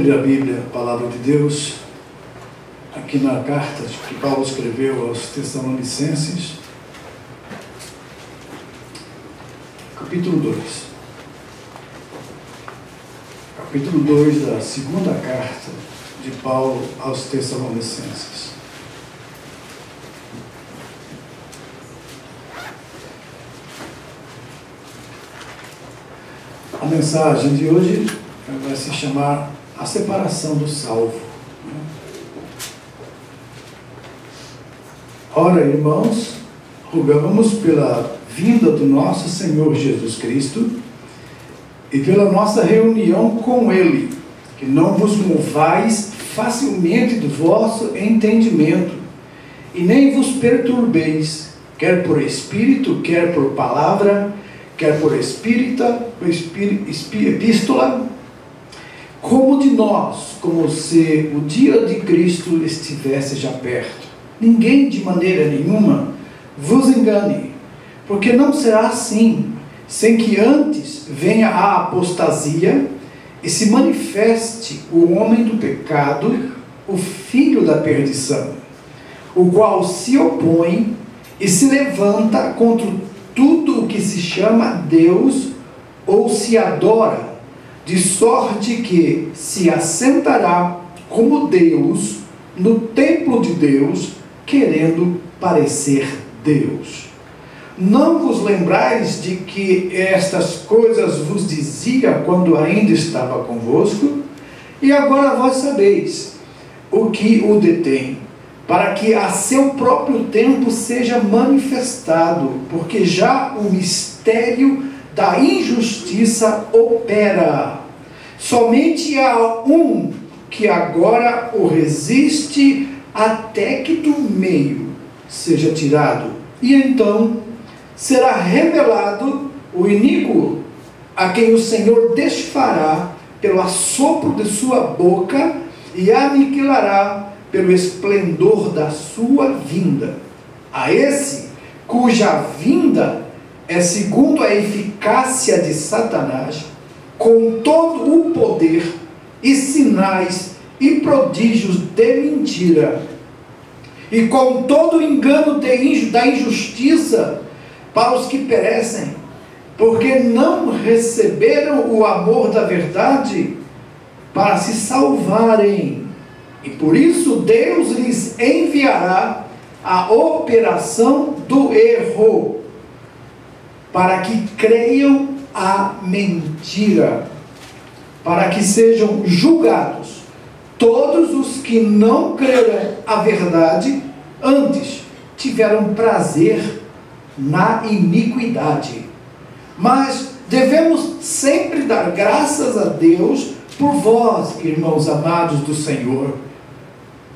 abrir a Bíblia, a Palavra de Deus, aqui na carta que Paulo escreveu aos Tessalonicenses, capítulo 2. Capítulo 2 da segunda carta de Paulo aos Tessalonicenses. A mensagem de hoje vai se chamar A Separação do Salvo. Ora, irmãos, rogamos pela vinda do nosso Senhor Jesus Cristo e pela nossa reunião com Ele, que não vos movais facilmente do vosso entendimento, e nem vos perturbeis, quer por espírito, quer por palavra, quer por epístola, como de nós, como se o dia de Cristo estivesse já perto. Ninguém de maneira nenhuma vos engane, porque não será assim, sem que antes venha a apostasia e se manifeste o homem do pecado, o filho da perdição, o qual se opõe e se levanta contra tudo o que se chama Deus ou se adora, de sorte que se assentará como Deus no templo de Deus, querendo parecer Deus. Não vos lembrais de que estas coisas vos dizia quando ainda estava convosco? E agora vós sabeis o que o detém, para que a seu próprio tempo seja manifestado, porque já o mistério da injustiça opera. Somente há um que agora o resiste até que do meio seja tirado, e então será revelado o iníquo, a quem o Senhor desfará pelo assopro de sua boca e aniquilará pelo esplendor da sua vinda. A esse, cuja vinda é segundo a eficácia de Satanás, com todo o poder e sinais e prodígios de mentira, e com todo o engano da injustiça para os que perecem, porque não receberam o amor da verdade para se salvarem. E por isso Deus lhes enviará a operação do erro, para que creiam a mentira, para que sejam julgados todos os que não creram a verdade, antes tiveram prazer na iniquidade. Mas devemos sempre dar graças a Deus por vós, irmãos amados do Senhor,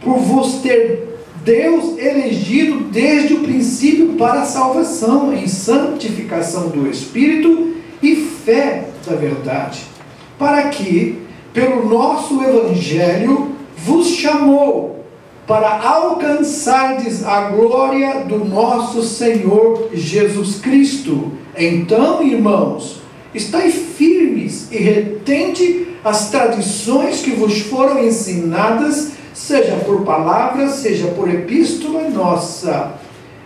por vos ter Deus elegido desde o princípio para a salvação, em santificação do Espírito e fé da verdade, para que, pelo nosso Evangelho, vos chamou para alcançardes a glória do nosso Senhor Jesus Cristo. Então, irmãos, estai firmes e retende as tradições que vos foram ensinadas, seja por palavra, seja por epístola nossa.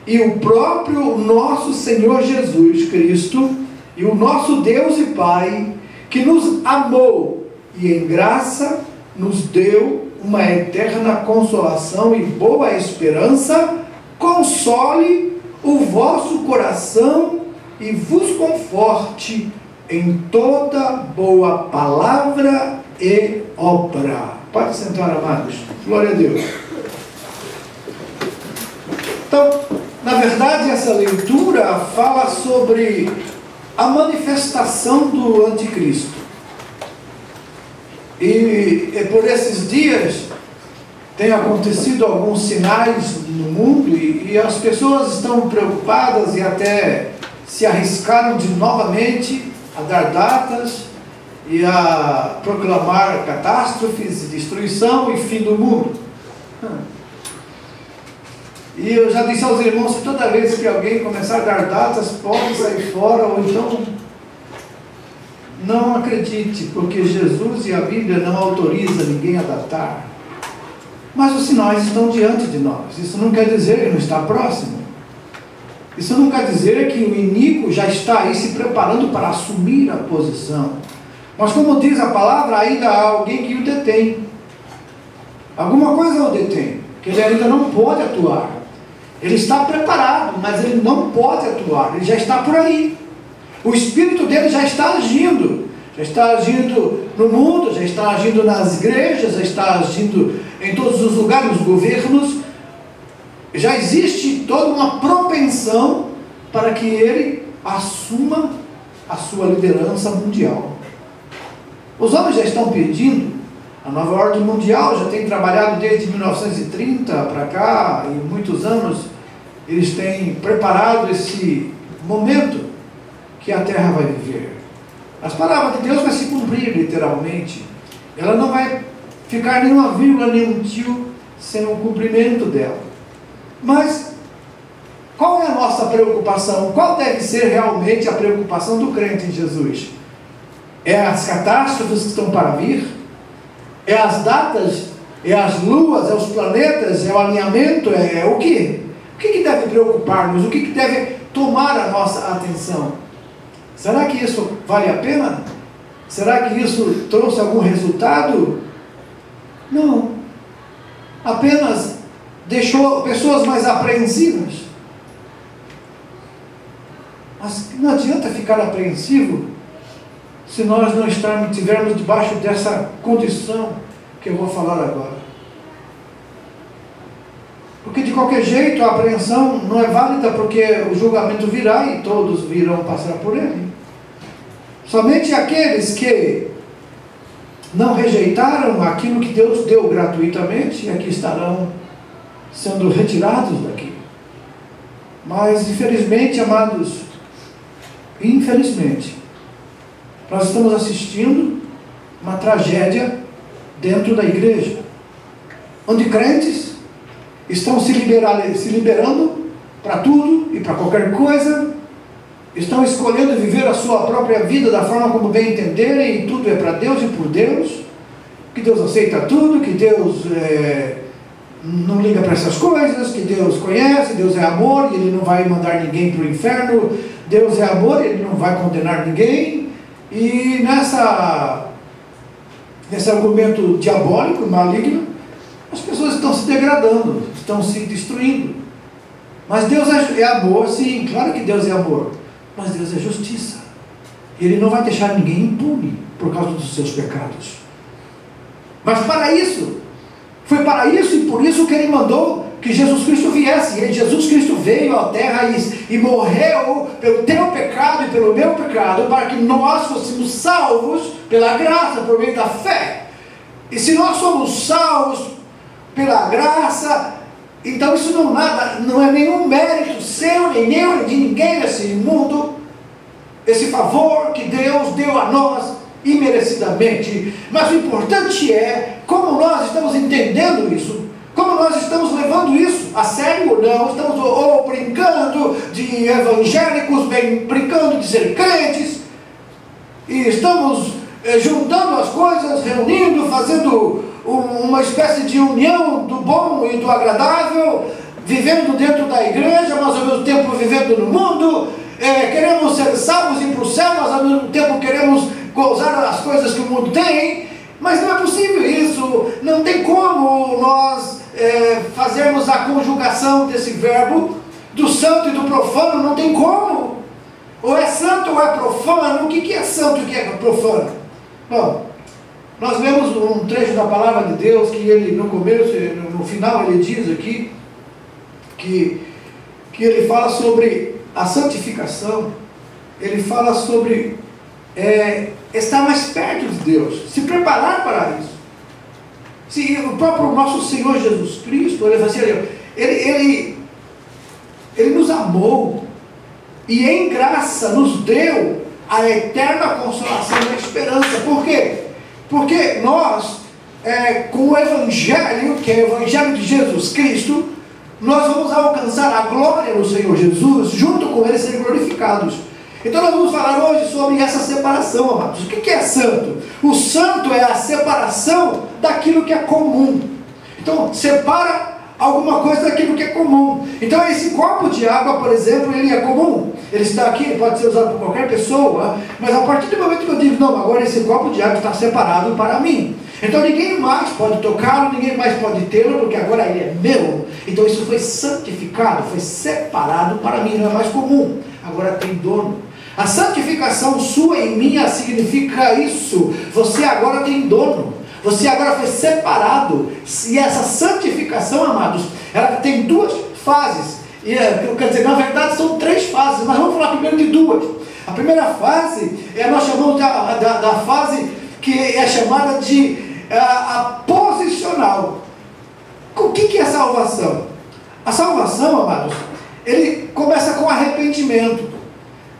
E o próprio nosso Senhor Jesus Cristo, e o nosso Deus e Pai, que nos amou e em graça nos deu uma eterna consolação e boa esperança, console o vosso coração e vos conforte em toda boa palavra e obra. Pode sentar, amados. Glória a Deus. Então, na verdade, essa leitura fala sobre a manifestação do anticristo. E por esses dias tem acontecido alguns sinais no mundo e as pessoas estão preocupadas e até se arriscaram de novamente a dar datas e a proclamar catástrofes, destruição e fim do mundo. E eu já disse aos irmãos que toda vez que alguém começar a dar datas, pode sair fora, ou então Não acredite, porque Jesus e a Bíblia não autorizam ninguém a datar. Mas os sinais estão diante de nós. Isso não quer dizer que não está próximo. Isso não quer dizer que o iníquo já está aí se preparando para assumir a posição. Mas como diz a palavra, ainda há alguém que o detém. Alguma coisa o detém, que ele ainda não pode atuar. Ele está preparado, mas ele não pode atuar. Ele já está por aí. O espírito dele já está agindo. Já está agindo no mundo, já está agindo nas igrejas, já está agindo em todos os lugares, nos governos. Já existe toda uma propensão para que ele assuma a sua liderança mundial. Os homens já estão pedindo, a nova ordem mundial já tem trabalhado desde 1930 para cá, e muitos anos eles têm preparado esse momento que a Terra vai viver. As palavras de Deus vão se cumprir literalmente. Ela não vai ficar nenhuma vírgula, nenhum tio sem o cumprimento dela. Mas qual é a nossa preocupação? Qual deve ser realmente a preocupação do crente em Jesus? É as catástrofes que estão para vir? É as datas? É as luas? É os planetas? É o alinhamento? É o quê? O que deve preocupar-nos? O que deve tomar a nossa atenção? Será que isso vale a pena? Será que isso trouxe algum resultado? Não. Apenas deixou pessoas mais apreensivas. Mas não adianta ficar apreensivo se nós não estivermos debaixo dessa condição que eu vou falar agora. Porque de qualquer jeito a apreensão não é válida, porque o julgamento virá e todos virão passar por ele. Somente aqueles que não rejeitaram aquilo que Deus deu gratuitamente é que estarão sendo retirados daqui. Mas infelizmente, amados, infelizmente, nós estamos assistindo uma tragédia dentro da igreja, onde crentes estão se liberando para tudo e para qualquer coisa, estão escolhendo viver a sua própria vida da forma como bem entenderem, e tudo é para Deus e por Deus, que Deus aceita tudo, que Deus não liga para essas coisas, que Deus conhece, Deus é amor e Ele não vai mandar ninguém para o inferno, Deus é amor e Ele não vai condenar ninguém. E nesse argumento diabólico, maligno, as pessoas estão se degradando, estão se destruindo. Mas Deus é amor, sim, claro que Deus é amor, mas Deus é justiça. Ele não vai deixar ninguém impune por causa dos seus pecados. Mas para isso, foi para isso e por isso que Ele mandou que Jesus Cristo viesse. E Jesus Cristo veio à terra e morreu pelo teu pecado e pelo meu pecado, para que nós fôssemos salvos pela graça, por meio da fé. E se nós somos salvos pela graça, então isso não é nenhum mérito seu, nem de ninguém nesse mundo, esse favor que Deus deu a nós imerecidamente. Mas o importante é como nós estamos entendendo isso, como nós estamos levando isso a sério ou não. Estamos ou brincando de evangélicos, brincando de ser crentes, e estamos juntando as coisas, reunindo, fazendo uma espécie de união do bom e do agradável, vivendo dentro da igreja, mas ao mesmo tempo vivendo no mundo. Queremos ser salvos e ir para o céu, mas ao mesmo tempo queremos gozar as coisas que o mundo tem. Mas não é possível isso. Não tem como nós fazermos a conjugação desse verbo do santo e do profano. Não tem como. Ou é santo ou é profano. O que é santo e o que é profano? Bom, nós lemos um trecho da palavra de Deus que ele, no começo, no final, ele diz aqui que ele fala sobre a santificação. Ele fala sobre estar mais perto de Deus, se preparar para isso. Se o próprio nosso Senhor Jesus Cristo, ele nos amou e em graça nos deu a eterna consolação da esperança. Por quê? Porque nós, com o Evangelho, que é o Evangelho de Jesus Cristo, nós vamos alcançar a glória do Senhor Jesus, junto com Ele ser glorificados. Então nós vamos falar hoje sobre essa separação, amados. O que é santo? O santo é a separação daquilo que é comum. Então, separa alguma coisa daquilo que é comum. Então, esse copo de água, por exemplo, ele é comum. Ele está aqui, ele pode ser usado por qualquer pessoa, mas a partir do momento que eu digo, não, agora esse copo de água está separado para mim. Então, ninguém mais pode tocá-lo, ninguém mais pode tê-lo, porque agora ele é meu. Então, isso foi santificado, foi separado para mim, não é mais comum. Agora tem dono. A santificação sua e minha significa isso. Você agora tem dono. Você agora foi separado. E essa santificação, amados, ela tem duas fases. Quer dizer, na verdade são três fases, mas vamos falar primeiro de duas. A primeira fase, nós chamamos da fase que é chamada de a posicional. O que é salvação? A salvação, amados, ele começa com arrependimento.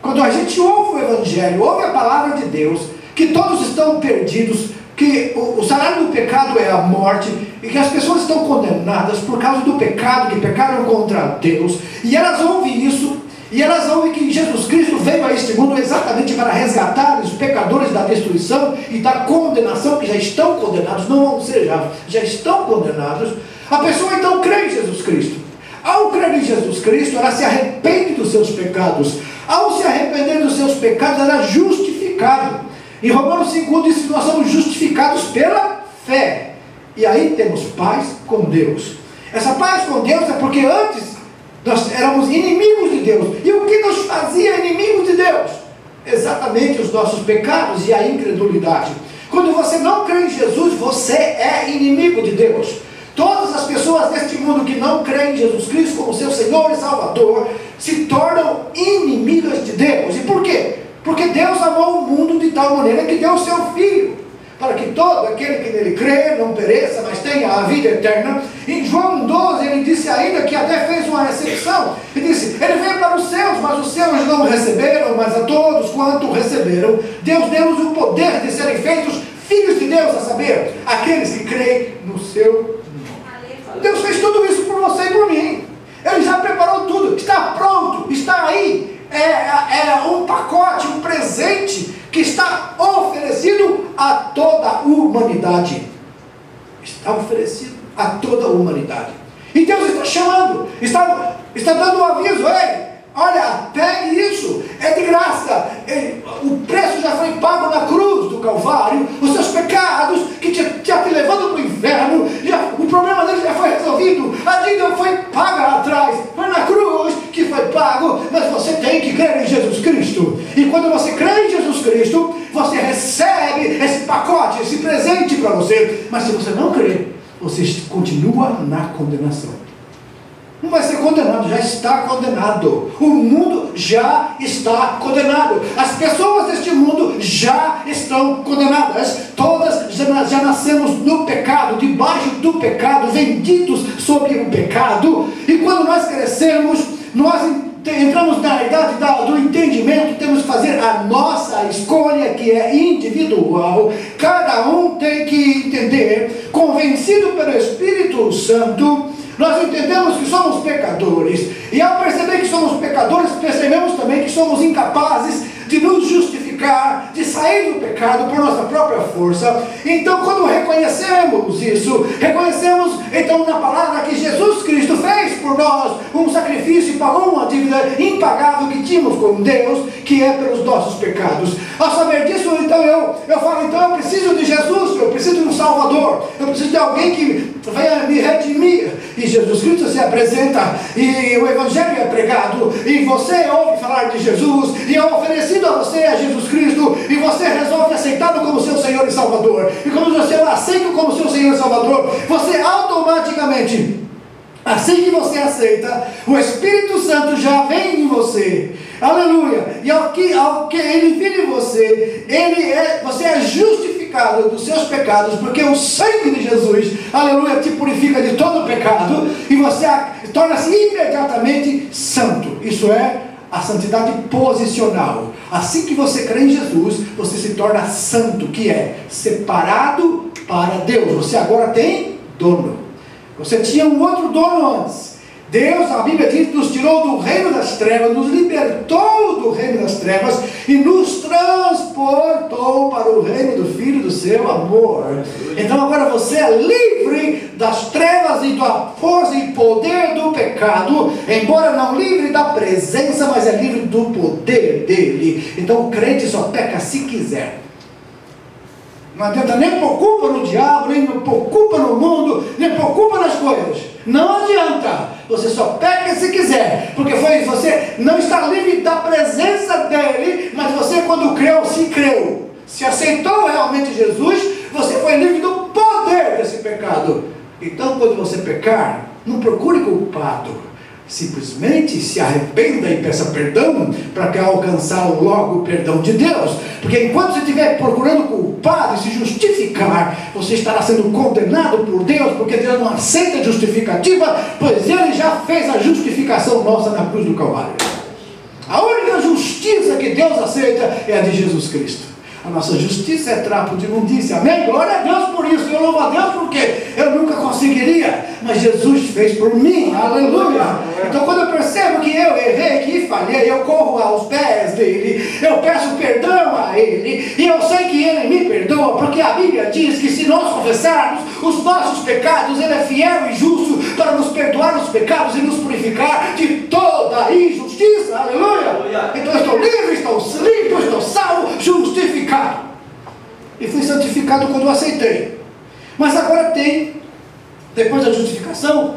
Quando a gente ouve o Evangelho, ouve a palavra de Deus, que todos estão perdidos, que o salário do pecado é a morte, e que as pessoas estão condenadas por causa do pecado, que pecaram contra Deus, e elas ouvem isso, e elas ouvem que Jesus Cristo veio a este mundo exatamente para resgatar os pecadores da destruição e da condenação, que já estão condenados, não vão ser já estão condenados. A pessoa então crê em Jesus Cristo. Ao crer em Jesus Cristo, ela se arrepende dos seus pecados. Ao se arrepender dos seus pecados, ela é justificada. Em Romanos 5 diz que nós somos justificados pela fé. E aí temos paz com Deus. Essa paz com Deus é porque antes nós éramos inimigos de Deus. E o que nos fazia inimigos de Deus? Exatamente os nossos pecados e a incredulidade. Quando você não crê em Jesus, você é inimigo de Deus. Todas as pessoas deste mundo que não creem em Jesus Cristo como seu Senhor e Salvador se tornam inimigas de Deus. E por quê? Porque Deus amou o mundo de tal maneira que deu o seu Filho, para que todo aquele que nele crê não pereça, mas tenha a vida eterna. Em João 12 ele disse ainda que até fez uma exceção. Ele disse, ele veio para os seus, mas os seus não receberam, mas a todos quanto receberam, Deus deu-nos o poder de serem feitos filhos de Deus, a saber, aqueles que creem no seu nome. Deus fez tudo isso por você e por mim. Ele já preparou tudo, está pronto, está aí. É um pacote, um presente que está oferecido a toda a humanidade. Está oferecido a toda a humanidade. E Deus está chamando, está dando um aviso. Ei, olha, pegue isso, é de graça. O preço já foi pago na cruz do Calvário. Os seus pecados que te levando para o inferno, o problema deles já foi resolvido. A dívida foi paga lá atrás, foi na cruz que foi pago. Mas você tem que crer em Jesus Cristo. E quando você crê em Jesus Cristo, você recebe esse pacote, esse presente para você. Mas se você não crê, você continua na condenação. Não vai ser condenado, já está condenado. O mundo já está condenado. As pessoas deste mundo já estão condenadas. Todas já nascemos no pecado, debaixo do pecado, vendidos sobre o pecado. E quando nós crescemos, nós entramos na idade do entendimento, temos que fazer a nossa escolha, que é individual. Cada um tem que entender, convencido pelo Espírito Santo. Nós entendemos que somos pecadores, e ao perceber que somos pecadores, percebemos também que somos incapazes de nos justificar, de sair do pecado por nossa própria força. Então, quando reconhecemos isso, reconhecemos então na palavra que Jesus Cristo fez por nós um sacrifício e pagou uma dívida impagável que tínhamos com Deus, que é pelos nossos pecados. Ao saber disso, então eu falo, então eu preciso de Jesus, eu preciso de um Salvador, eu preciso de alguém que venha me redimir. E Jesus Cristo se apresenta, e o Evangelho é pregado, e você ouve falar de Jesus, e é oferecido a você a Jesus Cristo, e você resolve aceitá-lo como seu Senhor e Salvador. E quando você o aceita como seu Senhor e Salvador, você automaticamente, assim que você aceita, o Espírito Santo já vem em você. Aleluia! E ao que ele vir em você, você é justificado dos seus pecados, porque o sangue de Jesus, aleluia, te purifica de todo o pecado, e você torna-se imediatamente santo. Isso é a santidade posicional. Assim que você crê em Jesus, você se torna santo, que é separado para Deus. Você agora tem dono. Você tinha um outro dono antes, Deus, a Bíblia diz, nos tirou do reino das trevas, nos libertou do reino das trevas e nos transportou para o reino do Filho do seu amor. Então agora você é livre das trevas e da força e poder do pecado, embora não livre da presença, mas é livre do poder dele. Então o crente só peca se quiser. Não adianta nem pôr culpa no diabo, nem pôr culpa no mundo, nem pôr culpa nas coisas. Não adianta. Você só peca se quiser, porque você não está livre da presença dele, mas você, quando creu, se creu. Se aceitou realmente Jesus, você foi livre do poder desse pecado. Então, quando você pecar, não procure culpado. Simplesmente se arrependa e peça perdão para alcançar logo o perdão de Deus. Porque enquanto você estiver procurando culpado e se justificar, você estará sendo condenado por Deus, porque Deus não aceita justificativa, pois Ele já fez a justificação nossa na cruz do Calvário. A única justiça que Deus aceita é a de Jesus Cristo. A nossa justiça é trapo de imundícia. Amém? Glória a Deus por isso. Eu louvo a Deus porque eu nunca conseguiria, mas Jesus fez por mim. Aleluia. Então quando eu percebo que eu errei, que falhei, eu corro aos pés dele, eu peço perdão a ele, e eu sei que ele me perdoa, porque a Bíblia diz que se nós confessarmos os nossos pecados, ele é fiel e justo para nos perdoar os pecados e nos purificar de toda a injustiça. Aleluia. Então eu estou livre, estou limpo, estou salvo, justificado. E fui santificado quando eu aceitei. Mas agora depois da justificação,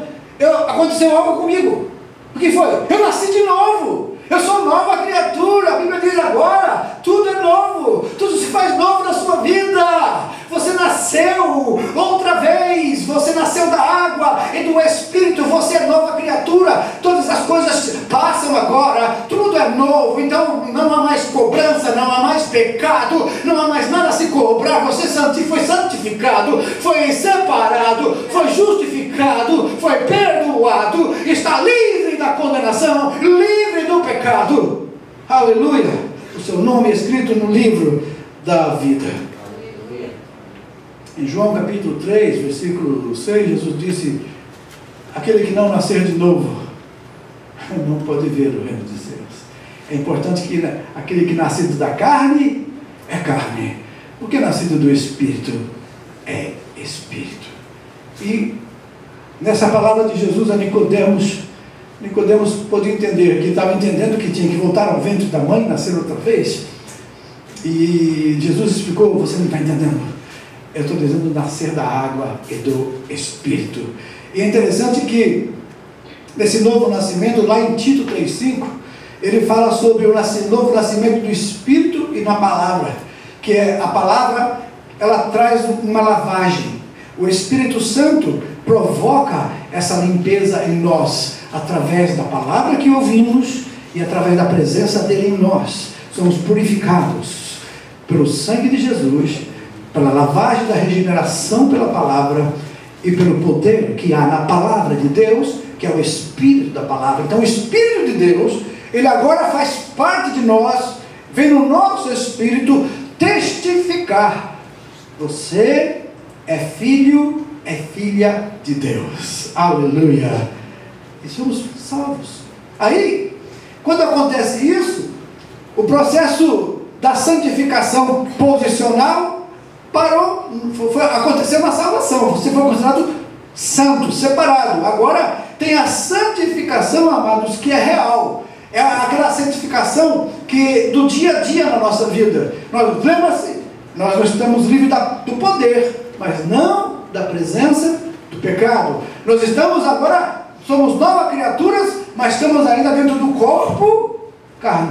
aconteceu algo comigo. O que foi? Eu nasci de novo. Eu sou nova criatura. A Bíblia diz agora, tudo é novo. Tudo se faz novo na sua vida. Você nasceu outra vez. Você nasceu da água e do Espírito. Você é nova criatura. Todas as coisas passam agora. Tudo é novo. Então não há mais cobrança, não há mais pecado, não há mais nada a se cobrar. Você foi santificado, foi separado, foi justificado, foi perdoado, está livre da condenação, livre do pecado. Aleluia. O seu nome é escrito no livro da vida. Em João capítulo 3, versículo 6, Jesus disse: aquele que não nascer de novo não pode ver o reino dos céus. É importante que aquele que nascido da carne é carne, o que é nascido do Espírito é Espírito. E nessa palavra de Jesus a Nicodemos podia entender, que estava entendendo que tinha que voltar ao ventre da mãe, nascer outra vez. E Jesus explicou: você não está entendendo, eu estou dizendo nascer da água e do Espírito. E é interessante que nesse novo nascimento, lá em Tito 3,5, ele fala sobre o novo nascimento do Espírito e na palavra, que é a palavra, ela traz uma lavagem. O Espírito Santo provoca essa limpeza em nós, através da palavra que ouvimos e através da presença dele em nós. Somos purificados pelo sangue de Jesus, pela lavagem da regeneração pela palavra e pelo poder que há na palavra de Deus, que é o Espírito da palavra. Então o Espírito de Deus, ele agora faz parte de nós, vem no nosso espírito testificar: você é filho, é filha de Deus. Aleluia. E somos salvos. Aí, quando acontece isso, o processo da santificação posicional parou, aconteceu na salvação. Você foi considerado santo, separado. Agora tem a santificação, amados, que é real. É aquela santificação que do dia a dia na nossa vida. Lembra-se, nós não estamos livres do poder, mas não da presença do pecado. Nós estamos agora, somos novas criaturas, mas estamos ainda dentro do corpo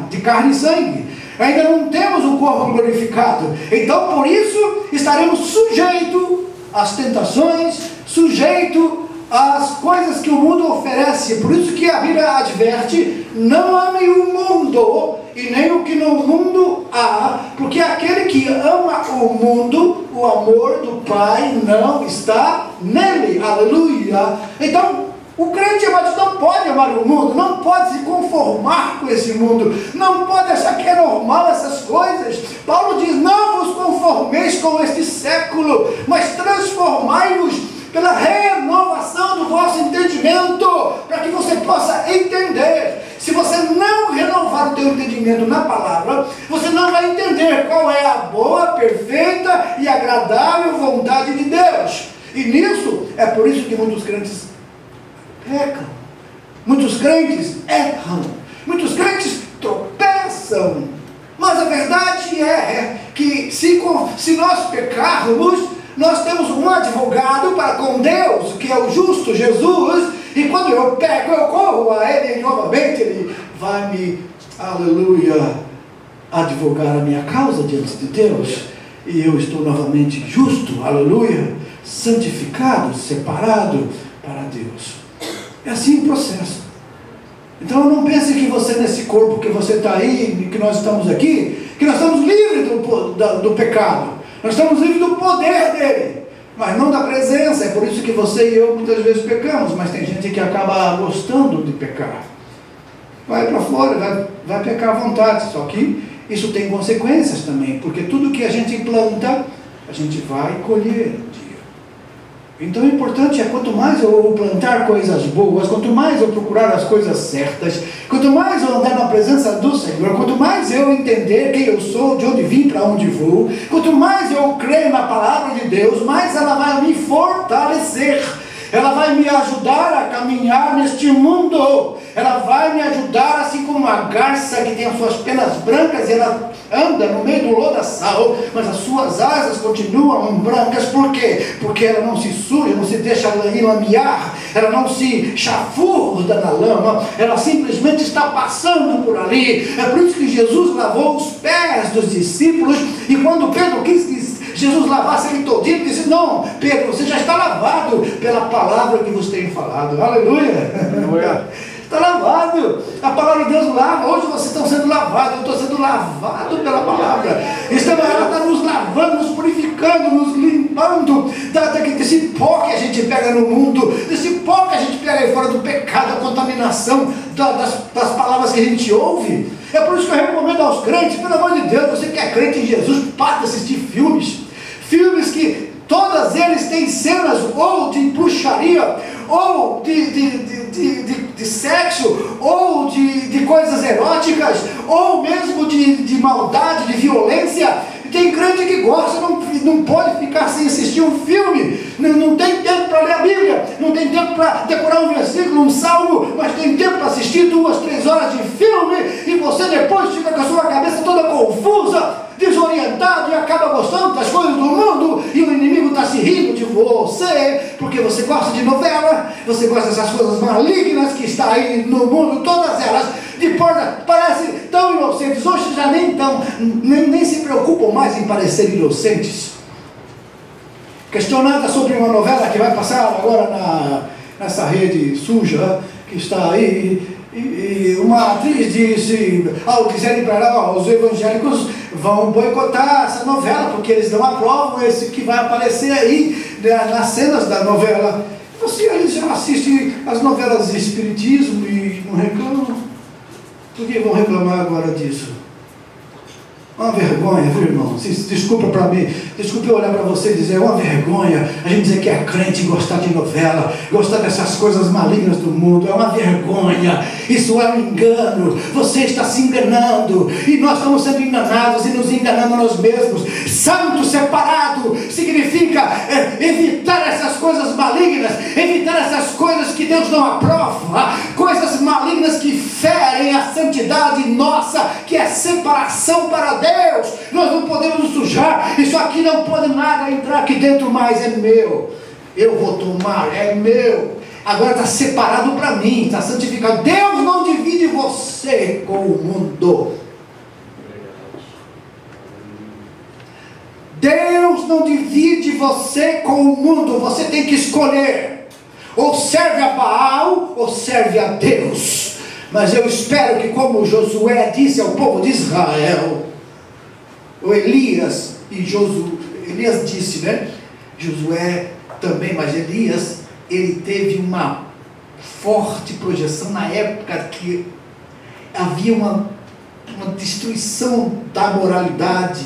de carne e sangue. Ainda não temos um corpo glorificado. Então por isso estaremos sujeitos às tentações, sujeitos às coisas que o mundo oferece. Por isso que a Bíblia adverte: não ame o mundo e nem o que no mundo há, porque aquele que ama o mundo, o amor do Pai não está nele. Aleluia. Então o crente, amado, não pode amar o mundo, não pode se conformar com esse mundo, não pode achar que é normal essas coisas. Paulo diz: não vos conformeis com este século, mas transformai-vos pela renovação do vosso entendimento, para que que você possa entender. Se você não renovar o teu entendimento na palavra, você não vai entender qual é a boa, perfeita e agradável vontade de Deus. E nisso, é por isso que muitos crentes pecam, muitos crentes erram, muitos crentes tropeçam. Mas a verdade é que se nós pecarmos, nós temos um advogado para com Deus, que é o justo Jesus, e quando eu peco, eu corro a Ele, e novamente Ele vai me, aleluia, advogar a minha causa diante de Deus, e eu estou novamente justo, aleluia, santificado, separado para Deus. É assim o processo. Então não pense que você, nesse corpo que você está aí, que nós estamos aqui, que nós estamos livres do pecado, nós estamos livres do poder dele, mas não da presença. É por isso que você e eu muitas vezes pecamos, mas tem gente que acaba gostando de pecar, vai para fora, vai pecar à vontade. Só que isso tem consequências também, porque tudo que a gente planta, a gente vai colher um dia. Então o importante é, quanto mais eu plantar coisas boas, quanto mais eu procurar as coisas certas, quanto mais eu andar na presença do Senhor, quanto mais eu entender quem eu sou, de onde vim, para onde vou, quanto mais eu creio na palavra de Deus, mais ela vai me fortalecer. Ela vai me ajudar a caminhar neste mundo. Ela vai me ajudar, assim como uma garça que tem as suas penas brancas e ela anda no meio do lodaçal, mas as suas asas continuam brancas. Por quê? Porque ela não se suja, não se deixa enlamear, ela não se chafurda na lama, ela simplesmente está passando por ali. É por isso que Jesus lavou os pés dos discípulos, e quando Pedro quis que Jesus lavasse ele todinho, disse: não, Pedro, você já está lavado pela palavra que vos tenho falado. Aleluia! Está lavado, a palavra de Deus lava. Hoje vocês estão sendo lavados, eu estou sendo lavado pela palavra. Ela está nos lavando, nos purificando, nos limpando desse pó que a gente pega no mundo, desse pó que a gente pega aí fora do pecado, a contaminação das palavras que a gente ouve. É por isso que eu recomendo aos crentes, pelo amor de Deus, você que é crente em Jesus, para de assistir filmes que todas eles têm cenas ou de bruxaria, ou de sexo, ou de coisas eróticas, ou mesmo de maldade, de violência. Tem crente que gosta, não pode ficar sem assistir um filme, não tem tempo para ler a Bíblia, não tem tempo para decorar um versículo, um salmo, mas tem tempo para assistir 2, 3 horas de filme, e você depois fica com a sua cabeça toda confusa, desorientado, e acaba gostando das coisas do mundo, e o inimigo está se rindo de você, porque você gosta de novela, você gosta dessas coisas malignas que está aí no mundo, todas elas, depois parecem tão inocentes. Hoje já nem se preocupam mais em parecer inocentes. Questionada sobre uma novela que vai passar agora nessa rede suja que está aí, e uma atriz disse, ao dizerem para ela: os evangélicos vão boicotar essa novela, porque eles não aprovam esse que vai aparecer aí nas cenas da novela. Eles já assistem as novelas de espiritismo e não reclamam. Por que vão reclamar agora disso? Uma vergonha, viu, irmão? Desculpa para mim, desculpa eu olhar para você e dizer: é uma vergonha a gente dizer que é crente e gostar de novela, gostar dessas coisas malignas do mundo. É uma vergonha, isso é um engano, você está se enganando, e nós estamos sendo enganados e nos enganando a nós mesmos. Santo, separado, significa evitar essas coisas malignas, evitar essas coisas que Deus não aprova, coisas malignas que ferem a santidade nossa, que é separação para Deus. Nós não podemos nos sujar. Isso aqui não pode nada entrar aqui dentro, mas é meu. Eu vou tomar, é meu. Agora está separado para mim, está santificado. Deus não divide você com o mundo. Deus não divide você com o mundo. Você tem que escolher: ou serve a Baal ou serve a Deus. Mas eu espero que, como Josué disse ao povo de Israel, o Elias disse, né? Josué também, mas Elias, ele teve uma forte projeção na época que havia uma destruição da moralidade,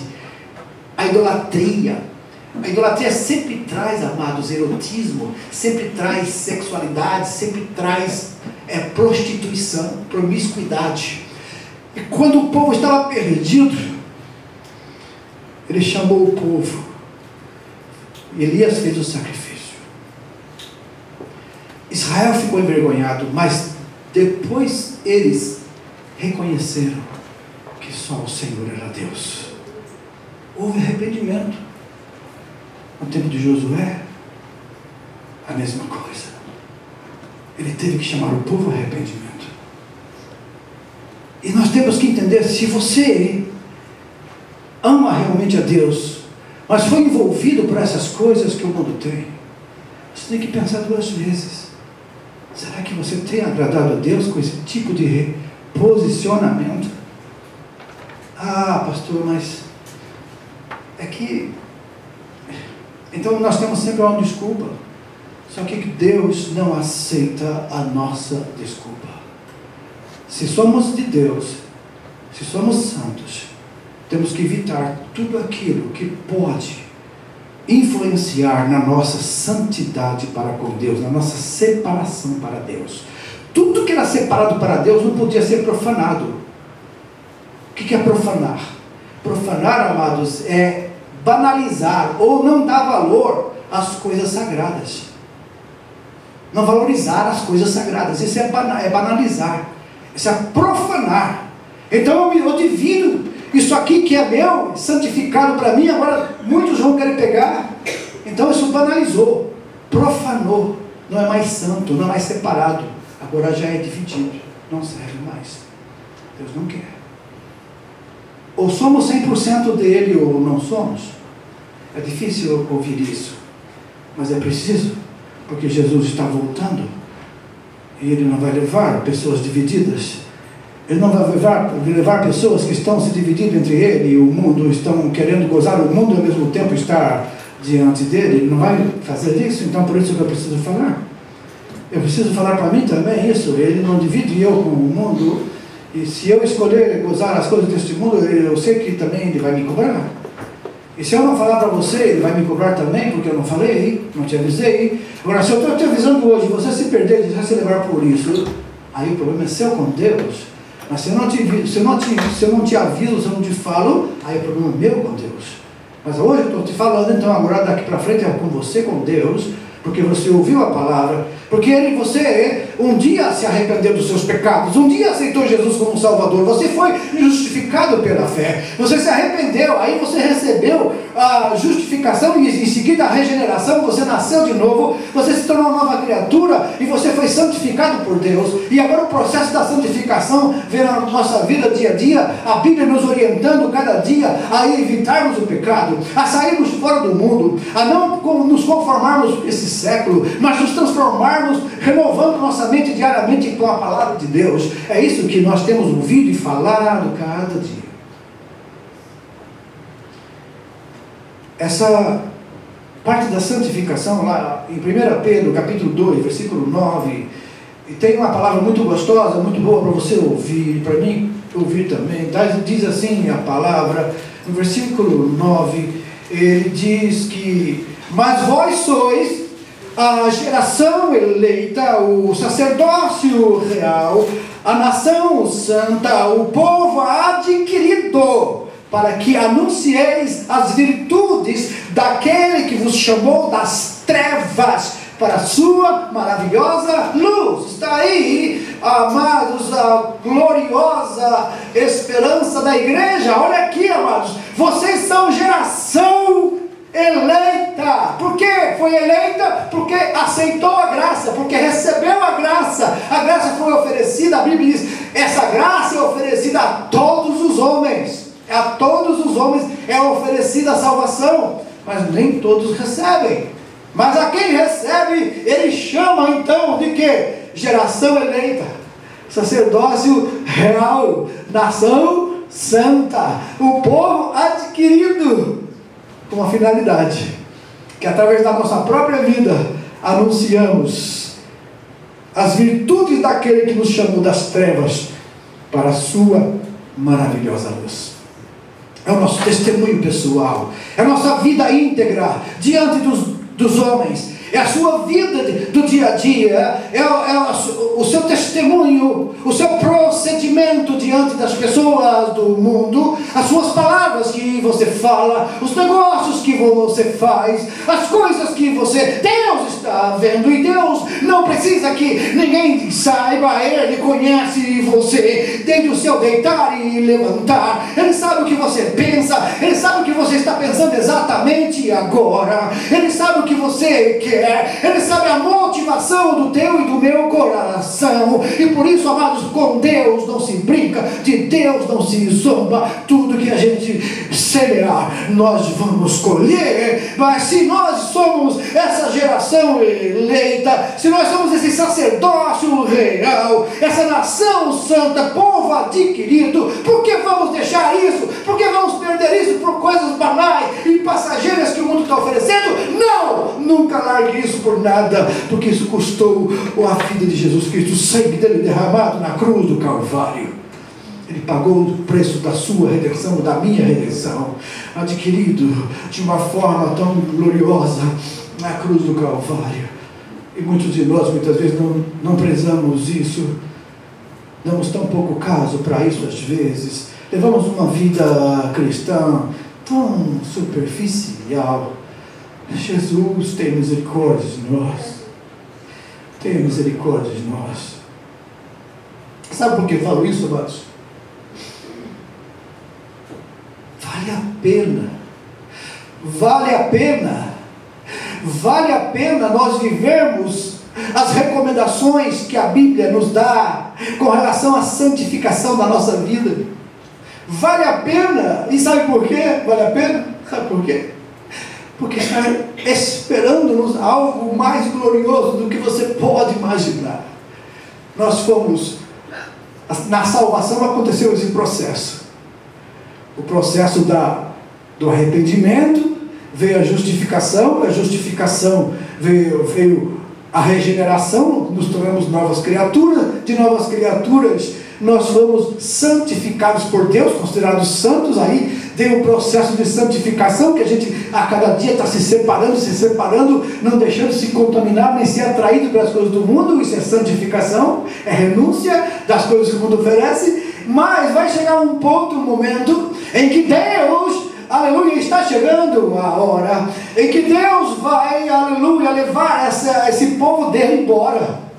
a idolatria. A idolatria sempre traz, amados, erotismo, sempre traz sexualidade, sempre traz é prostituição, promiscuidade. E quando o povo estava perdido, ele chamou o povo. Elias fez o sacrifício. Israel ficou envergonhado, mas depois eles reconheceram que só o Senhor era Deus. Houve arrependimento. No tempo de Josué, a mesma coisa. Ele teve que chamar o povo ao arrependimento. E nós temos que entender, se você ama realmente a Deus, mas foi envolvido por essas coisas que o mundo tem, você tem que pensar 2 vezes. Será que você tem agradado a Deus com esse tipo de posicionamento? Ah, pastor, mas é que... Então nós temos sempre uma desculpa. Só que Deus não aceita a nossa desculpa. Se somos de Deus, se somos santos, temos que evitar tudo aquilo que pode influenciar na nossa santidade para com Deus, na nossa separação para Deus. Tudo que era separado para Deus não podia ser profanado. O que é profanar? Profanar, amados, é banalizar ou não dar valor às coisas sagradas. Não valorizar as coisas sagradas. Isso é banalizar. Isso é profanar. Então eu divido isso aqui que é meu, santificado para mim, agora muitos vão querer pegar. Então isso banalizou, profanou. Não é mais santo, não é mais separado. Agora já é dividido. Não serve mais. Deus não quer. Ou somos 100% dele ou não somos. É difícil ouvir isso, mas é preciso, porque Jesus está voltando e Ele não vai levar pessoas divididas. Ele não vai levar pessoas que estão se dividindo entre Ele e o mundo, estão querendo gozar o mundo e ao mesmo tempo estar diante dele. Ele não vai fazer isso. Então por isso que eu preciso falar. Eu preciso falar para mim também isso. Ele não divide eu com o mundo. E se eu escolher gozar as coisas deste mundo, eu sei que também Ele vai me cobrar. E se eu não falar para você, Ele vai me cobrar também, porque eu não falei, não te avisei. Agora, se eu estou te avisando hoje, você se perder, você vai se levar por isso, aí o problema é seu com Deus. Mas se eu não te aviso, se eu não te falo, aí o problema é meu com Deus. Mas hoje eu estou te falando, então agora daqui para frente é com você, com Deus, porque você ouviu a palavra, porque você um dia se arrependeu dos seus pecados, um dia aceitou Jesus como Salvador, você foi justificado pela fé, você se arrependeu, aí você recebeu a justificação e em seguida a regeneração, você nasceu de novo, você se tornou uma nova criatura e você foi santificado por Deus. E agora o processo da santificação vem na nossa vida dia a dia, a Bíblia nos orientando cada dia a evitarmos o pecado, a sairmos fora do mundo, a não nos conformarmos com esse século, mas nos transformarmos, renovando nossa mente diariamente com a palavra de Deus. É isso que nós temos ouvido e falado cada dia. Essa parte da santificação lá em 1 Pedro capítulo 2, versículo 9, e tem uma palavra muito gostosa, muito boa para você ouvir, para mim ouvir também. Diz assim a palavra, no versículo 9, ele diz que: mas vós sois a geração eleita, o sacerdócio real, a nação santa, o povo adquirido, para que anuncieis as virtudes daquele que vos chamou das trevas para a sua maravilhosa luz. Está aí, amados, a gloriosa esperança da igreja. Olha aqui, amados, vocês são geração eleita. Por quê? Foi eleita porque aceitou a graça, porque recebeu a graça. A graça foi oferecida, a Bíblia diz, essa graça é oferecida a todos os homens. A todos os homens é oferecida a salvação, mas nem todos recebem. Mas a quem recebe, ele chama então de quê? Geração eleita, sacerdócio real, nação santa, o povo adquirido, com uma finalidade, que através da nossa própria vida anunciamos as virtudes daquele que nos chamou das trevas para a sua maravilhosa luz. É o nosso testemunho pessoal, é a nossa vida íntegra diante dos homens, é a sua vida do dia a dia, é o seu testemunho, o seu procedimento diante das pessoas do mundo, as suas palavras que você fala, os negócios que você faz, as coisas que Deus está vendo, e Deus não precisa que ninguém saiba, Ele conhece você desde o seu deitar e levantar. Ele sabe o que você pensa, Ele sabe o que você está pensando exatamente agora, Ele sabe o que você quer, Ele sabe a motivação do teu e do meu coração. E por isso, amados, com Deus não se brinca, de Deus não se zomba. Tudo que a gente semear, nós vamos colher. Mas se nós somos essa geração eleita, se nós somos esse sacerdócio real, essa nação santa, povo adquirido, por que vamos deixar isso? Por que vamos perder isso por coisas banais e passageiras que o mundo está oferecendo? Não! Nunca largue isso por nada, porque isso custou a vida de Jesus Cristo, o sangue dele derramado na cruz do Calvário. Ele pagou o preço da sua redenção, da minha redenção, adquirido de uma forma tão gloriosa na cruz do Calvário. E muitos de nós, muitas vezes, não prezamos isso, damos tão pouco caso para isso às vezes, levamos uma vida cristã tão superficial. Jesus tem misericórdia de nós, tenha misericórdia de nós. Sabe por que eu falo isso, amados? Vale a pena, vale a pena, vale a pena nós vivermos as recomendações que a Bíblia nos dá com relação à santificação da nossa vida. Vale a pena. E sabe por quê? Vale a pena? Sabe por quê? Porque está esperando-nos algo mais glorioso do que você pode imaginar. Nós fomos, na salvação aconteceu esse processo. O processo do arrependimento, veio a justificação veio a regeneração, nos tornamos novas criaturas, de novas criaturas nós fomos santificados por Deus, considerados santos. Aí tem o processo de santificação, que a gente a cada dia está se separando, não deixando se contaminar, nem ser atraído pelas coisas do mundo. Isso é santificação, é renúncia das coisas que o mundo oferece. Mas vai chegar um ponto, um momento, em que Deus, aleluia, está chegando a hora em que Deus vai, aleluia, levar esse povo dele embora.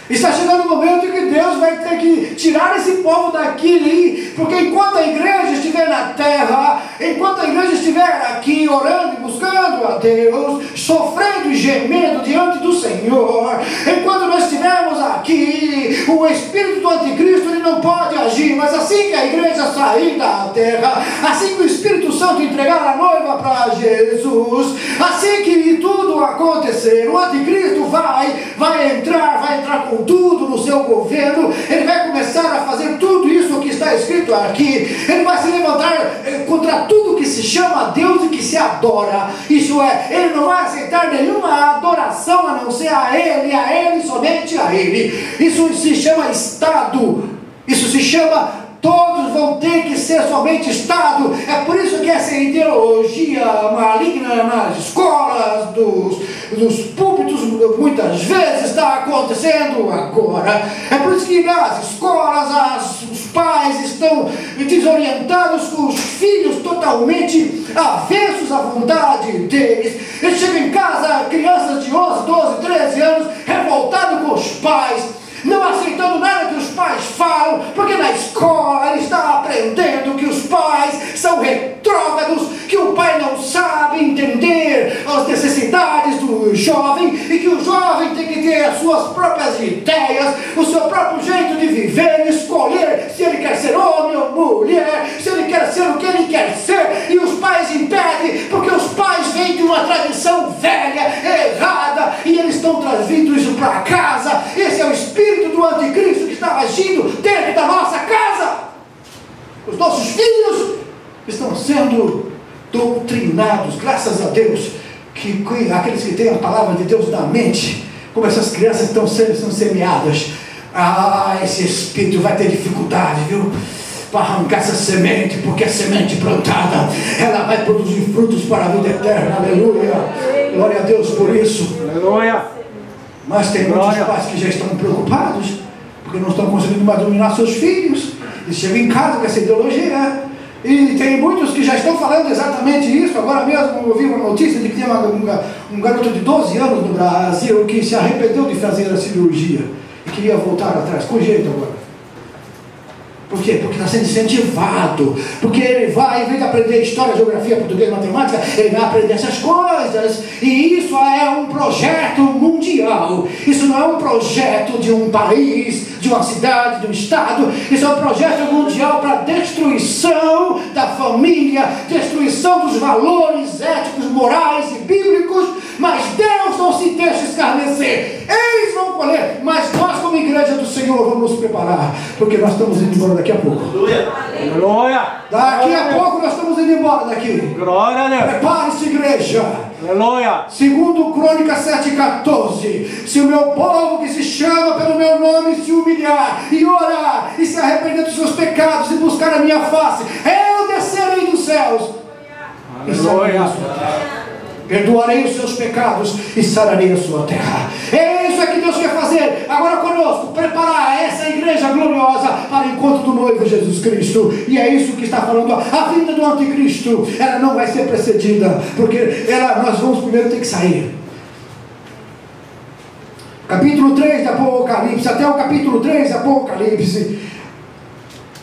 Está chegando o momento em que Deus vai ter que tirar esse povo daqui, porque enquanto a igreja estiver na terra, enquanto a igreja estiver aqui orando e buscando a Deus, sofrendo e gemendo diante do Senhor, enquanto nós estivermos aqui, o espírito do anticristo ele não pode agir. Mas assim que a igreja sair da terra, assim que o Espírito Santo entregar a noiva para Jesus, assim que tudo acontecer, o anticristo vai entrar com tudo no seu governo. Ele vai começar a fazer tudo isso que está escrito aqui. Ele vai se levantar contra tudo que se chama Deus e que se adora. Isso é, ele não vai aceitar nenhuma adoração a não ser a Ele, somente a Ele. Isso se chama Estado. Isso se chama, todos vão ter que ser somente Estado. É por isso que essa ideologia maligna nas escolas, dos púlpitos, muitas vezes está acontecendo agora. É por isso que nas escolas os pais estão desorientados, com os filhos totalmente avessos à vontade deles. Eles chegam em casa, crianças de 11, 12, 13 anos, revoltados com os pais, não aceitando nada que os pais falam, porque na escola ele está aprendendo que os pais são retrógrados, que o pai não sabe entender as necessidades do jovem, e que o jovem tem que ter as suas próprias ideias, o seu próprio jeito de viver, escolher se ele quer ser homem ou mulher, se ele quer ser o que ele quer ser, e os pais impedem, porque os pais vêm de uma tradição velha, errada, e eles estão trazendo isso para casa. Esse é o espírito do anticristo que está agindo dentro da nossa casa. Os nossos filhos estão sendo doutrinados, graças a Deus, que aqueles que têm a palavra de Deus na mente, como essas crianças estão sendo semeadas. Esse espírito vai ter dificuldade, viu? para arrancar essa semente, porque a semente plantada, ela vai produzir frutos para a vida eterna. Aleluia. Glória a Deus por isso. Aleluia. Mas tem muitos pais que já estão preocupados, porque não estão conseguindo mais dominar seus filhos, e chegam em casa com essa ideologia. E tem muitos que já estão falando exatamente isso. Agora mesmo eu ouvi uma notícia de que tem um garoto de 12 anos no Brasil que se arrependeu de fazer a cirurgia e queria voltar atrás, com jeito agora. Por quê? Porque está sendo incentivado. Porque ele vai, em vez de aprender história, geografia, português, matemática, ele vai aprender essas coisas. E isso é um projeto mundial. Isso não é um projeto de um país, de uma cidade, de um estado. Isso é um projeto mundial para destruição da família, destruição dos valores éticos, morais e bíblicos. Mas Deus não se deixa escarnecer. Eles vão colher. Mas nós, como igreja do Senhor, vamos nos preparar. Porque nós estamos indo embora daqui a pouco. Aleluia. Daqui a pouco nós estamos indo embora daqui. Glória a Deus. Prepare-se, igreja. Aleluia. Segundo Crônicas 7,14. Se o meu povo que se chama pelo meu nome se humilhar e orar e se arrepender dos seus pecados e buscar a minha face, eu descerei dos céus. Aleluia. Perdoarei os seus pecados e sararei a sua terra. É isso que Deus quer fazer agora conosco, preparar essa igreja gloriosa para o encontro do noivo Jesus Cristo. E é isso que está falando. A vinda do anticristo, ela não vai ser precedida, porque nós vamos primeiro ter que sair. Capítulo 3 de Apocalipse, até o capítulo 3 de Apocalipse,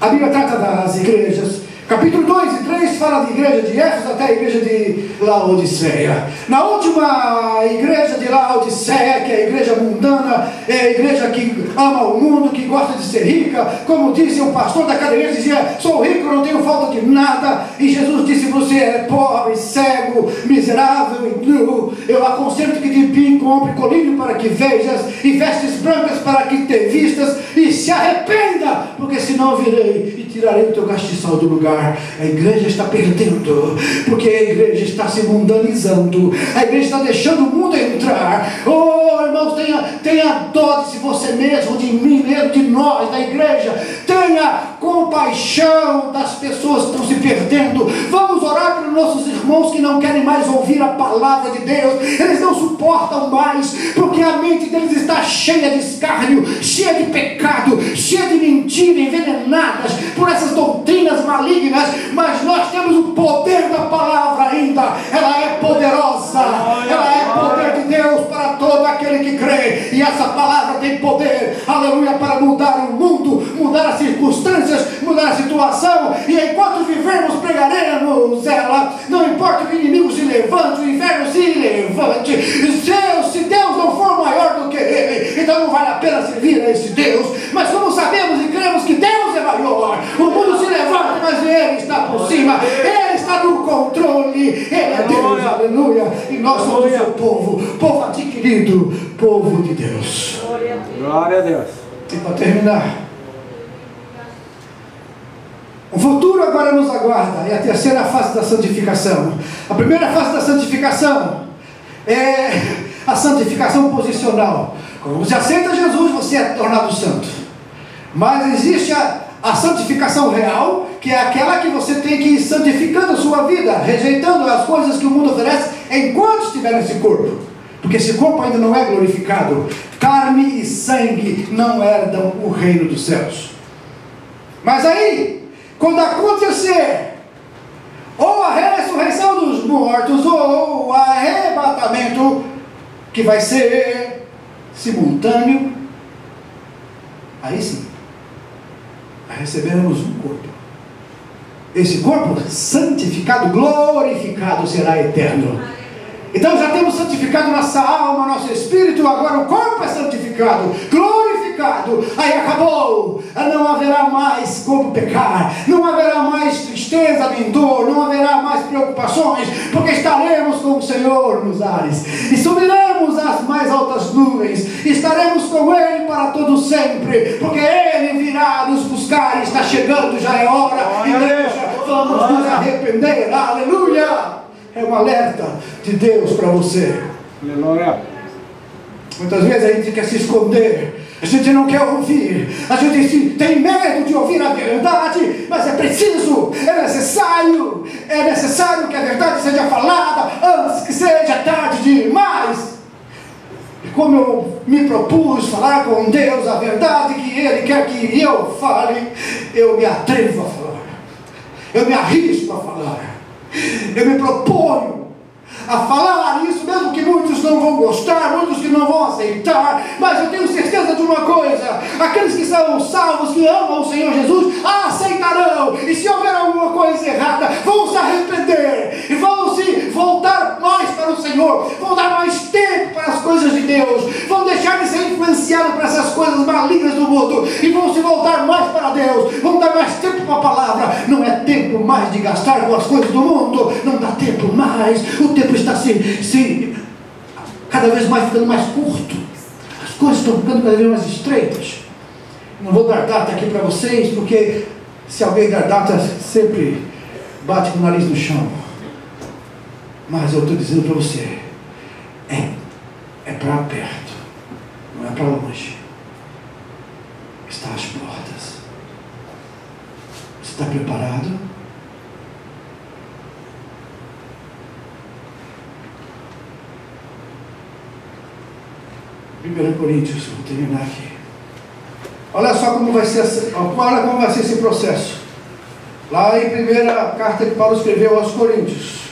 a Bíblia trata das igrejas. Capítulo 2 e 3 fala de igreja de Éfeso até a igreja de Laodiceia. Na última igreja de Laodiceia, que é a igreja mundana, é a igreja que ama o mundo, que gosta de ser rica, como disse o pastor daquela igreja, dizia: sou rico, não tenho falta de nada. E Jesus disse: você é pobre, cego, miserável e nu. Eu aconselho que de pim compre colírio para que vejas, e vestes brancas para que te vistas, e se arrependa, porque senão virei e tirarei o teu castiçal do lugar. A igreja está perdendo, porque a igreja está se mundanizando. A igreja está deixando o mundo entrar. Oh, irmãos, tenha dó de você mesmo, de mim mesmo, de nós, da igreja. Tenha compaixão das pessoas que estão se perdendo. Vamos orar pelos nossos irmãos que não querem mais ouvir a palavra de Deus. Eles não suportam mais, porque a mente deles está cheia de escárnio, cheia de pecado, cheia de mentira, envenenadas por essas doutrinas malignas. Mas nós temos o poder da palavra ainda. Ela é poderosa, ela é poder de Deus para todo aquele que crê. E essa palavra tem poder, aleluia, para mudar o mundo, mudar as circunstâncias, mudar a situação. E enquanto vivermos, pregaremos ela. Não importa que o inimigo se levante, o inferno se levante. Se Deus não for maior do que ele, então não vale a pena servir a esse Deus. Mas como sabemos e cremos que Deus é maior, o mundo se levanta, mas Ele está por cima, Ele está no controle, Ele é Deus, aleluia. E nós somos o seu povo adquirido, povo de Deus. Glória a Deus. E para terminar, o futuro agora nos aguarda. É a terceira fase da santificação. A primeira fase da santificação é a santificação posicional. Quando você aceita Jesus, você é tornado santo. Mas existe a santificação real, que é aquela que você tem que ir santificando a sua vida, rejeitando as coisas que o mundo oferece enquanto estiver nesse corpo. Porque esse corpo ainda não é glorificado. Carne e sangue não herdam o reino dos céus. Mas aí, quando acontecer ou a ressurreição dos mortos, ou o arrebatamento, que vai ser simultâneo, aí sim, receberemos um corpo. Esse corpo santificado, glorificado, será eterno. Então já temos santificado nossa alma, nosso espírito. Agora o corpo é santificado, glorificado. Aí acabou. Não haverá mais como pecar, não haverá mais tristeza nem dor, não haverá mais preocupações, porque estaremos com o Senhor nos ares e subiremos às mais altas nuvens. Estaremos com Ele para todo sempre, porque Ele virá nos buscar. Está chegando, já é hora. Igreja, vamos nos arrepender. Aleluia. É um alerta de Deus para você. Aleluia. Muitas vezes a gente quer se esconder, a gente não quer ouvir, a gente tem medo de ouvir a verdade, mas é preciso, é necessário que a verdade seja falada antes que seja tarde demais. E como eu me propus falar com Deus a verdade que Ele quer que eu fale, eu me atrevo a falar, eu me arrisco a falar, eu me proponho a falar isso, mesmo que muitos não vão gostar, muitos que não vão aceitar, mas eu tenho certeza de uma coisa: aqueles que são salvos, que amam o Senhor Jesus, aceitarão, e se houver alguma coisa errada, vão se arrepender, e vão se voltar mais para o Senhor, vão dar mais tempo para as coisas de Deus, vão deixar de ser influenciados por essas coisas malignas do mundo, e vão se voltar mais para Deus, vão dar mais tempo para a palavra. Não é tempo mais de gastar com as coisas do mundo, não dá tempo mais, o tempo está cada vez mais ficando mais curto, as coisas estão ficando cada vez mais estreitas. Não vou dar data aqui para vocês, porque se alguém dar data sempre bate com o nariz no chão, mas eu estou dizendo para você, é para perto, não é para longe, está às portas. Você está preparado? 1 Coríntios, vou terminar aqui. Olha só como vai ser esse processo. Lá em primeira carta que Paulo escreveu aos Coríntios,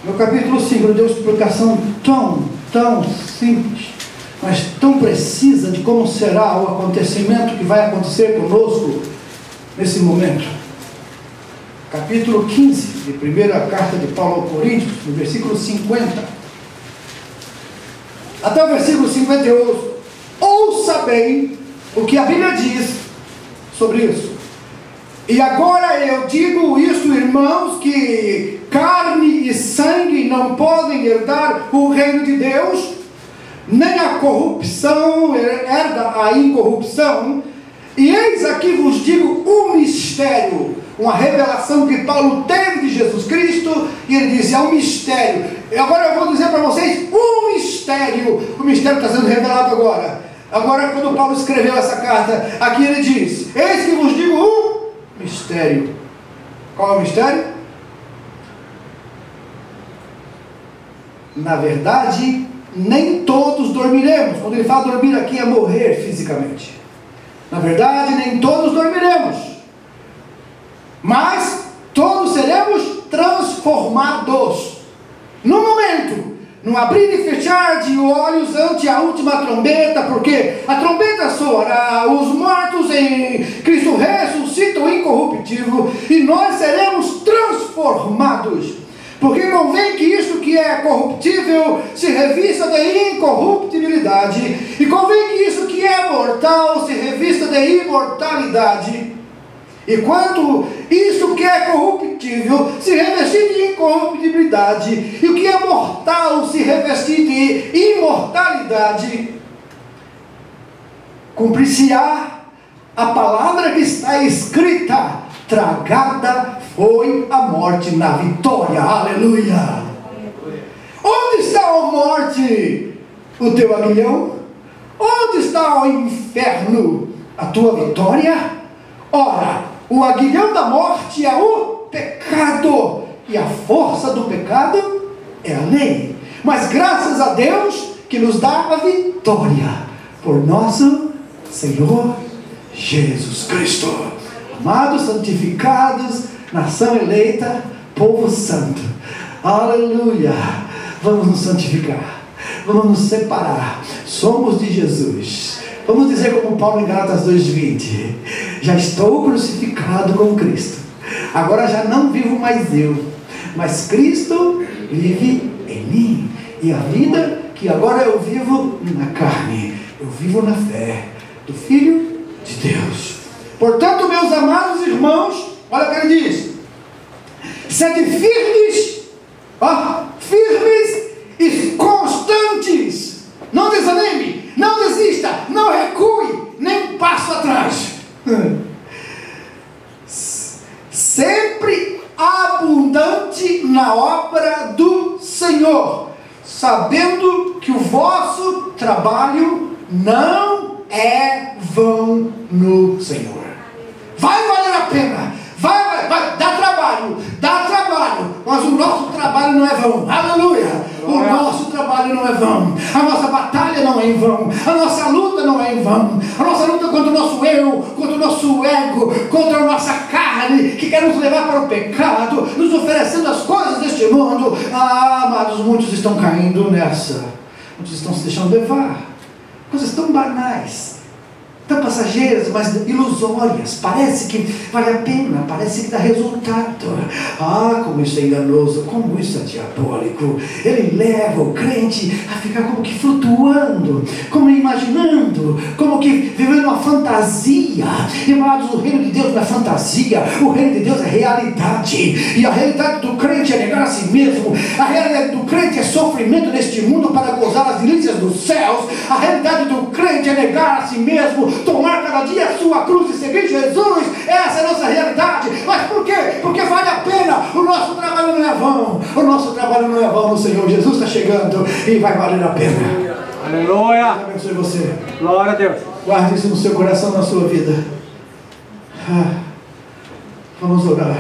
no capítulo 5, ele deu uma explicação tão simples, mas tão precisa de como será o acontecimento que vai acontecer conosco nesse momento. Capítulo 15 de primeira carta de Paulo aos Coríntios, no versículo 50 até o versículo 58, ouça bem o que a Bíblia diz sobre isso. E agora eu digo isso, irmãos, que carne e sangue não podem herdar o reino de Deus, nem a corrupção herda a incorrupção. E eis aqui vos digo um mistério, uma revelação que Paulo teve de Jesus Cristo, e ele disse: é um mistério. E agora eu vou dizer para vocês um mistério. O mistério está sendo revelado agora. Agora, quando Paulo escreveu essa carta, aqui ele diz: eis que vos digo um mistério. Qual é o mistério? Na verdade, nem todos dormiremos. Quando ele fala dormir aqui, é morrer fisicamente. Na verdade, nem todos dormiremos, mas todos seremos transformados. No momento, no abrir e fechar de olhos ante a última trombeta, porque a trombeta soará, os mortos em Cristo ressuscitam incorruptível, e nós seremos transformados. Porque convém que isso que é corruptível se revista de incorruptibilidade, e convém que isso que é mortal se revista de imortalidade. E quanto isso que é corruptível se revestir de incorruptibilidade, e o que é mortal se revestir de imortalidade, cumprir-se-á a palavra que está escrita: tragada foi a morte na vitória. Aleluia! Onde está, ó morte, o teu aguilhão? Onde está, ó inferno, a tua vitória? Ora, o aguilhão da morte é o pecado, e a força do pecado é a lei. Mas graças a Deus que nos dá a vitória por nosso Senhor Jesus Cristo. Amados, santificados, nação eleita, povo santo, aleluia. Vamos nos santificar, vamos nos separar, somos de Jesus. Vamos dizer como Paulo em Gálatas 2:20: já estou crucificado com Cristo, agora já não vivo mais eu, mas Cristo vive em mim, e a vida que agora eu vivo na carne, eu vivo na fé do Filho de Deus. Portanto, meus amados irmãos, olha o que ele diz: sede firmes, firmes e constantes. Não desanime, não desista, não recue, nem passo atrás. Sempre abundante na obra do Senhor, sabendo que o vosso trabalho não é vão no Senhor. Vai valer a pena, vai, dá trabalho, mas o nosso trabalho não é vão. Aleluia! O nosso trabalho não é vão, a nossa batalha não é em vão, a nossa luta não é em vão, a nossa luta contra o nosso eu, contra o nosso ego, contra a nossa carne, que quer nos levar para o pecado, nos oferecendo as coisas deste mundo. Amados, muitos estão caindo nessa, muitos estão se deixando levar, coisas tão banais, tão passageiras, mas ilusórias. Parece que vale a pena, parece que dá resultado. Como isso é enganoso, como isso é diabólico. Ele leva o crente a ficar como que flutuando, como imaginando, como que vivendo uma fantasia. Amados, o reino de Deus não é fantasia, o reino de Deus é realidade. E a realidade do crente é negar a si mesmo. A realidade do crente é sofrimento neste mundo para gozar as delícias dos céus. A realidade do crente é negar a si mesmo, tomar cada dia a sua cruz e seguir Jesus. Essa é a nossa realidade. Mas por quê? Porque vale a pena. O nosso trabalho não é vão. O nosso trabalho não é vão no Senhor. Jesus está chegando e vai valer a pena. Aleluia. Deus abençoe você. Glória a Deus. Guarde isso no seu coração, na sua vida. Vamos orar.